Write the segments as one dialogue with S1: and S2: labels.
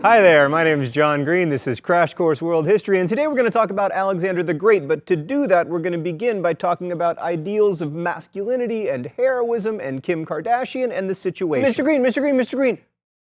S1: Hi there, my name is John Green, this is Crash Course World History, and today we're going to talk about Alexander the Great, but to do that we're going to begin by talking about ideals of masculinity and heroism and Kim Kardashian and the situation. Mr. Green!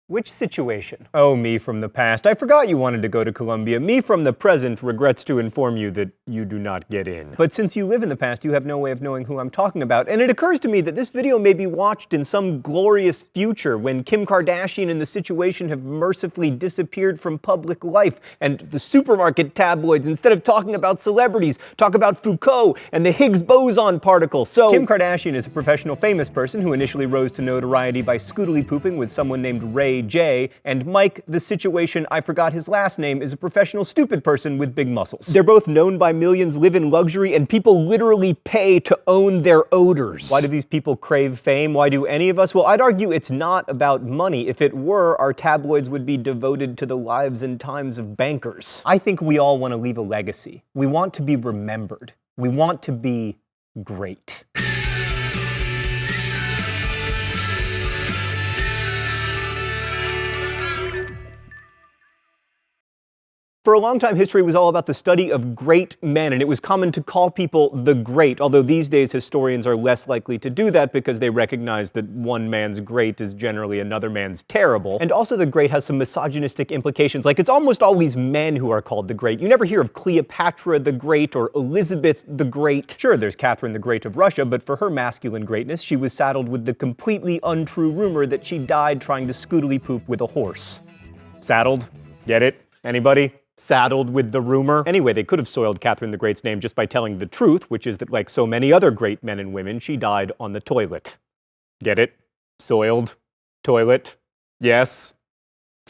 S1: Which situation? Oh, me from the past. I forgot you wanted to go to Columbia. Me from the present regrets to inform you that you do not get in. But since you live in the past, you have no way of knowing who I'm talking about. And it occurs to me that this video may be watched in some glorious future when Kim Kardashian and the situation have mercifully disappeared from public life, and the supermarket tabloids, instead of talking about celebrities, talk about Foucault and the Higgs boson particle. So, Kim Kardashian is a professional famous person who initially rose to notoriety by scootily pooping with someone named Ray J, and Mike, the situation, I forgot his last name, is a professional stupid person with big muscles. They're both known by millions, live in luxury, and people literally pay to own their odors. Why do these people crave fame? Why do any of us? Well, I'd argue it's not about money. If it were, our tabloids would be devoted to the lives and times of bankers. I think we all want to leave a legacy. We want to be remembered. We want to be great. For a long time, history was all about the study of great men, and it was common to call people the great, although these days historians are less likely to do that because they recognize that one man's great is generally another man's terrible. And also the great has some misogynistic implications, like it's almost always men who are called the great. You never hear of Cleopatra the Great or Elizabeth the Great. Sure, there's Catherine the Great of Russia, but for her masculine greatness, she was saddled with the completely untrue rumor that she died trying to scootily poop with a horse. Saddled? Get it? Anybody? Saddled with the rumor. Anyway, they could have soiled Catherine the Great's name just by telling the truth, which is that, like so many other great men and women, she died on the toilet. Get it? Soiled. Toilet. Yes.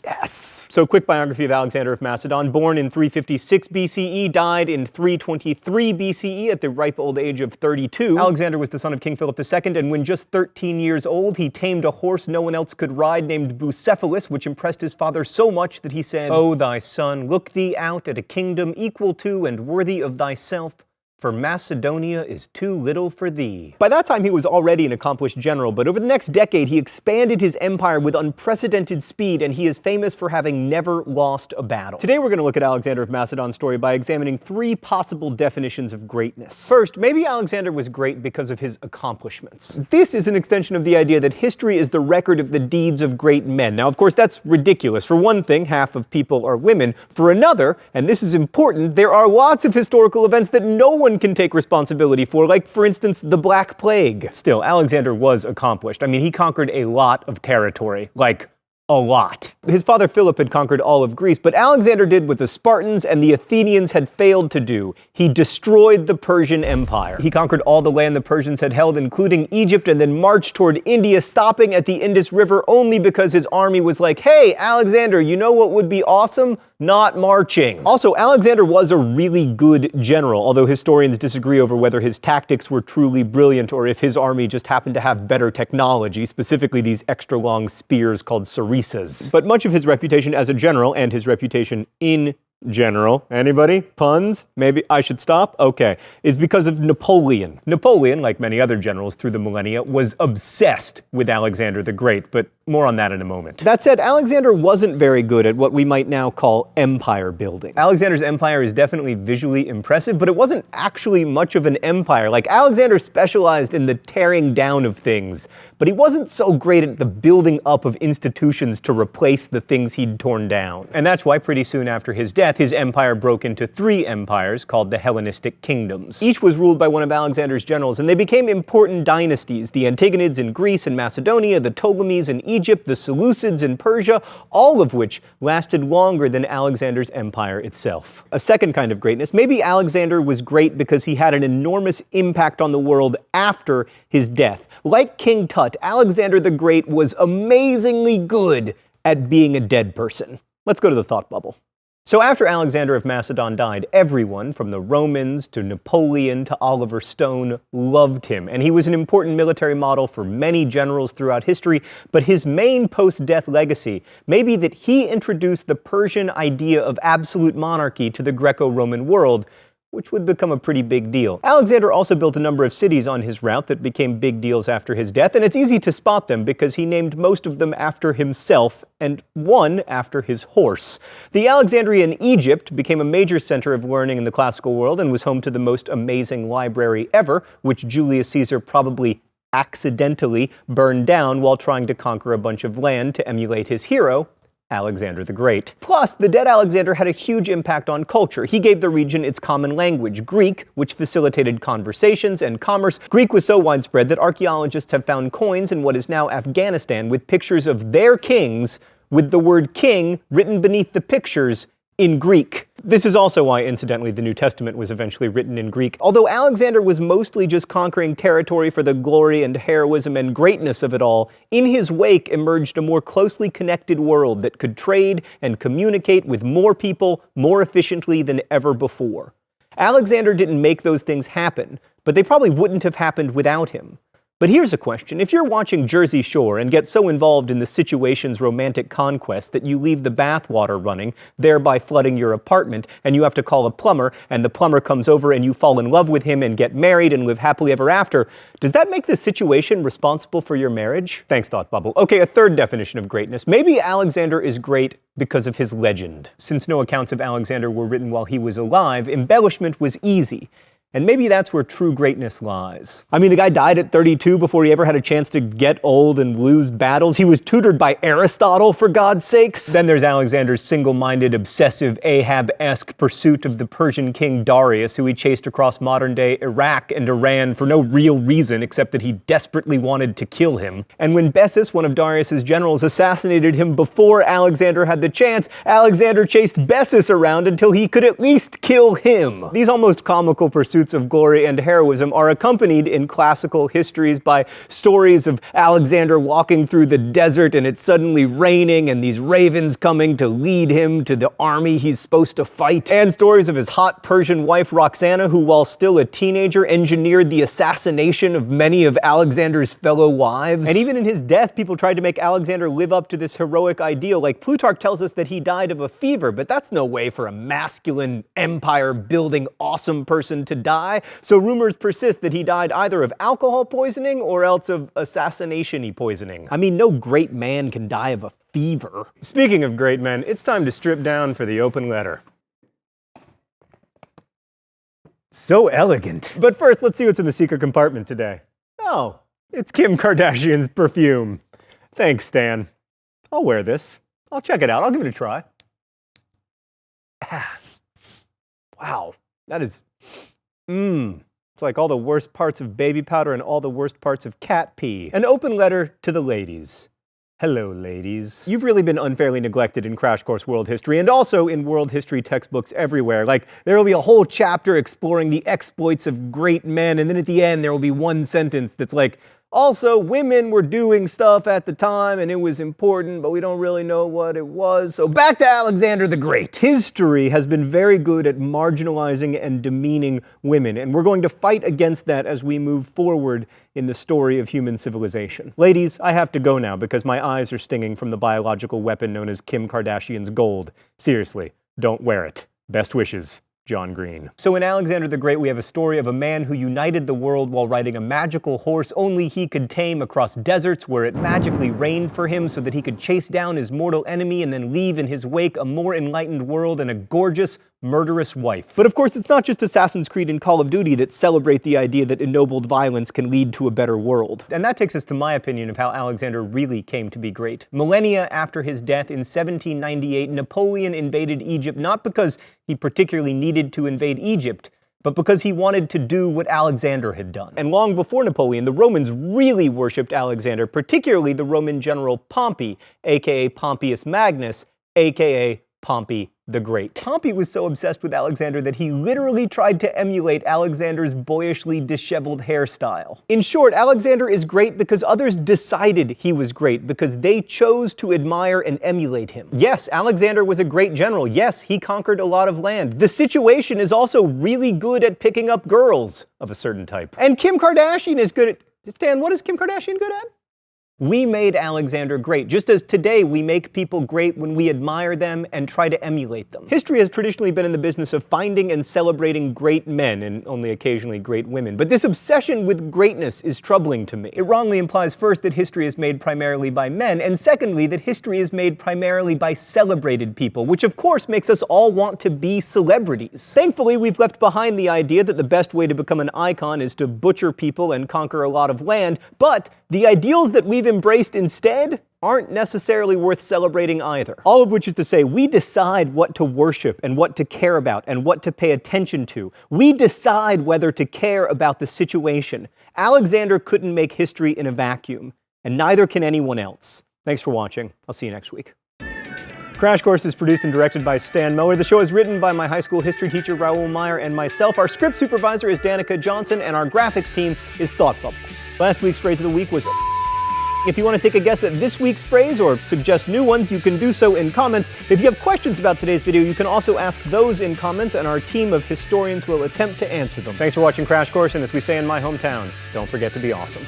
S1: Yes. So, quick biography of Alexander of Macedon. Born in 356 BCE, died in 323 BCE at the ripe old age of 32. Alexander was the son of King Philip II, and when just 13 years old, he tamed a horse no one else could ride named Bucephalus, which impressed his father so much that he said, "O thy son, look thee out at a kingdom equal to and worthy of thyself, for Macedonia is too little for thee." By that time, he was already an accomplished general, but over the next decade, he expanded his empire with unprecedented speed, and he is famous for having never lost a battle. Today, we're going to look at Alexander of Macedon's story by examining three possible definitions of greatness. First, maybe Alexander was great because of his accomplishments. This is an extension of the idea that history is the record of the deeds of great men. Now, of course, that's ridiculous. For one thing, half of people are women. For another, and this is important, there are lots of historical events that no one can take responsibility for, like, for instance, the Black Plague. Still, Alexander was accomplished. I mean, he conquered a lot of territory, like, a lot. His father Philip had conquered all of Greece, but Alexander did what the Spartans and the Athenians had failed to do. He destroyed the Persian Empire. He conquered all the land the Persians had held, including Egypt, and then marched toward India, stopping at the Indus River only because his army was like, "Hey, Alexander, you know what would be awesome? Not marching." Also, Alexander was a really good general, although historians disagree over whether his tactics were truly brilliant or if his army just happened to have better technology, specifically these extra long spears called sarissas. But much of his reputation as a general, and his reputation in general, anybody? Puns? Maybe I should stop? Okay. Is because of Napoleon. Napoleon, like many other generals through the millennia, was obsessed with Alexander the Great, but more on that in a moment. That said, Alexander wasn't very good at what we might now call empire building. Alexander's empire is definitely visually impressive, but it wasn't actually much of an empire. Like, Alexander specialized in the tearing down of things, but he wasn't so great at the building up of institutions to replace the things he'd torn down. And that's why pretty soon after his death, his empire broke into three empires called the Hellenistic kingdoms. Each was ruled by one of Alexander's generals, and they became important dynasties: the Antigonids in Greece and Macedonia, the Ptolemies in Egypt, the Seleucids in Persia, all of which lasted longer than Alexander's empire itself. A second kind of greatness, maybe Alexander was great because he had an enormous impact on the world after his death. Like King Tut, Alexander the Great was amazingly good at being a dead person. Let's go to the thought bubble. So after Alexander of Macedon died, everyone, from the Romans to Napoleon to Oliver Stone, loved him, and he was an important military model for many generals throughout history, but his main post-death legacy may be that he introduced the Persian idea of absolute monarchy to the Greco-Roman world, which would become a pretty big deal. Alexander also built a number of cities on his route that became big deals after his death, and it's easy to spot them because he named most of them after himself and one after his horse. The Alexandrian Egypt became a major center of learning in the classical world and was home to the most amazing library ever, which Julius Caesar probably accidentally burned down while trying to conquer a bunch of land to emulate his hero, Alexander the Great. Plus, the dead Alexander had a huge impact on culture. He gave the region its common language, Greek, which facilitated conversations and commerce. Greek was so widespread that archaeologists have found coins in what is now Afghanistan with pictures of their kings with the word king written beneath the pictures in Greek. This is also why, incidentally, the New Testament was eventually written in Greek. Although Alexander was mostly just conquering territory for the glory and heroism and greatness of it all, in his wake emerged a more closely connected world that could trade and communicate with more people more efficiently than ever before. Alexander didn't make those things happen, but they probably wouldn't have happened without him. But here's a question. If you're watching Jersey Shore and get so involved in the situation's romantic conquest that you leave the bathwater running, thereby flooding your apartment, and you have to call a plumber, and the plumber comes over and you fall in love with him and get married and live happily ever after, does that make the situation responsible for your marriage? Thanks, Thought Bubble. Okay, a third definition of greatness. Maybe Alexander is great because of his legend. Since no accounts of Alexander were written while he was alive, embellishment was easy. And maybe that's where true greatness lies. I mean, the guy died at 32 before he ever had a chance to get old and lose battles. He was tutored by Aristotle, for God's sakes. Then there's Alexander's single-minded, obsessive, Ahab-esque pursuit of the Persian king Darius, who he chased across modern-day Iraq and Iran for no real reason except that he desperately wanted to kill him. And when Bessus, one of Darius's generals, assassinated him before Alexander had the chance, Alexander chased Bessus around until he could at least kill him. These almost comical pursuits of glory and heroism are accompanied in classical histories by stories of Alexander walking through the desert and it's suddenly raining and these ravens coming to lead him to the army he's supposed to fight, and stories of his hot Persian wife Roxana, who while still a teenager engineered the assassination of many of Alexander's fellow wives. And even in his death, people tried to make Alexander live up to this heroic ideal. Like Plutarch tells us that he died of a fever, but that's no way for a masculine, empire-building, awesome person to die. So rumors persist that he died either of alcohol poisoning or else of assassination-y poisoning. I mean, no great man can die of a fever. Speaking of great men, it's time to strip down for the open letter. So elegant. But first, let's see what's in the secret compartment today. Oh, it's Kim Kardashian's perfume. Thanks, Stan. I'll wear this. I'll check it out. I'll give it a try. Wow, that is... It's like all the worst parts of baby powder and all the worst parts of cat pee. An open letter to the ladies. Hello, ladies. You've really been unfairly neglected in Crash Course World History and also in world history textbooks everywhere. Like, there will be a whole chapter exploring the exploits of great men, and then at the end there will be one sentence that's like, also, women were doing stuff at the time, and it was important, but we don't really know what it was. So back to Alexander the Great. History has been very good at marginalizing and demeaning women, and we're going to fight against that as we move forward in the story of human civilization. Ladies, I have to go now because my eyes are stinging from the biological weapon known as Kim Kardashian's gold. Seriously, don't wear it. Best wishes, John Green. So in Alexander the Great, we have a story of a man who united the world while riding a magical horse only he could tame across deserts where it magically rained for him so that he could chase down his mortal enemy and then leave in his wake a more enlightened world and a gorgeous, murderous wife. But of course, it's not just Assassin's Creed and Call of Duty that celebrate the idea that ennobled violence can lead to a better world. And that takes us to my opinion of how Alexander really came to be great. Millennia after his death in 1798, Napoleon invaded Egypt not because he particularly needed to invade Egypt, but because he wanted to do what Alexander had done. And long before Napoleon, the Romans really worshipped Alexander, particularly the Roman general Pompey, aka Pompeius Magnus, aka Pompey the Great. Pompey was so obsessed with Alexander that he literally tried to emulate Alexander's boyishly disheveled hairstyle. In short, Alexander is great because others decided he was great, because they chose to admire and emulate him. Yes, Alexander was a great general. Yes, he conquered a lot of land. The situation is also really good at picking up girls of a certain type. And Kim Kardashian is good at... Stan, what is Kim Kardashian good at? We made Alexander great, just as today we make people great when we admire them and try to emulate them. History has traditionally been in the business of finding and celebrating great men, and only occasionally great women. But this obsession with greatness is troubling to me. It wrongly implies first that history is made primarily by men, and secondly that history is made primarily by celebrated people, which of course makes us all want to be celebrities. Thankfully, we've left behind the idea that the best way to become an icon is to butcher people and conquer a lot of land, but the ideals that we've embraced instead aren't necessarily worth celebrating either. All of which is to say, we decide what to worship and what to care about and what to pay attention to. We decide whether to care about the situation. Alexander couldn't make history in a vacuum, and neither can anyone else. Thanks for watching. I'll see you next week. Crash Course is produced and directed by Stan Muller. The show is written by my high school history teacher Raoul Meyer and myself. Our script supervisor is Danica Johnson, and our graphics team is Thought Bubble. Last week's phrase of the week was If you want to take a guess at this week's phrase or suggest new ones, you can do so in comments. If you have questions about today's video, you can also ask those in comments, and our team of historians will attempt to answer them. Thanks for watching Crash Course, and as we say in my hometown, don't forget to be awesome.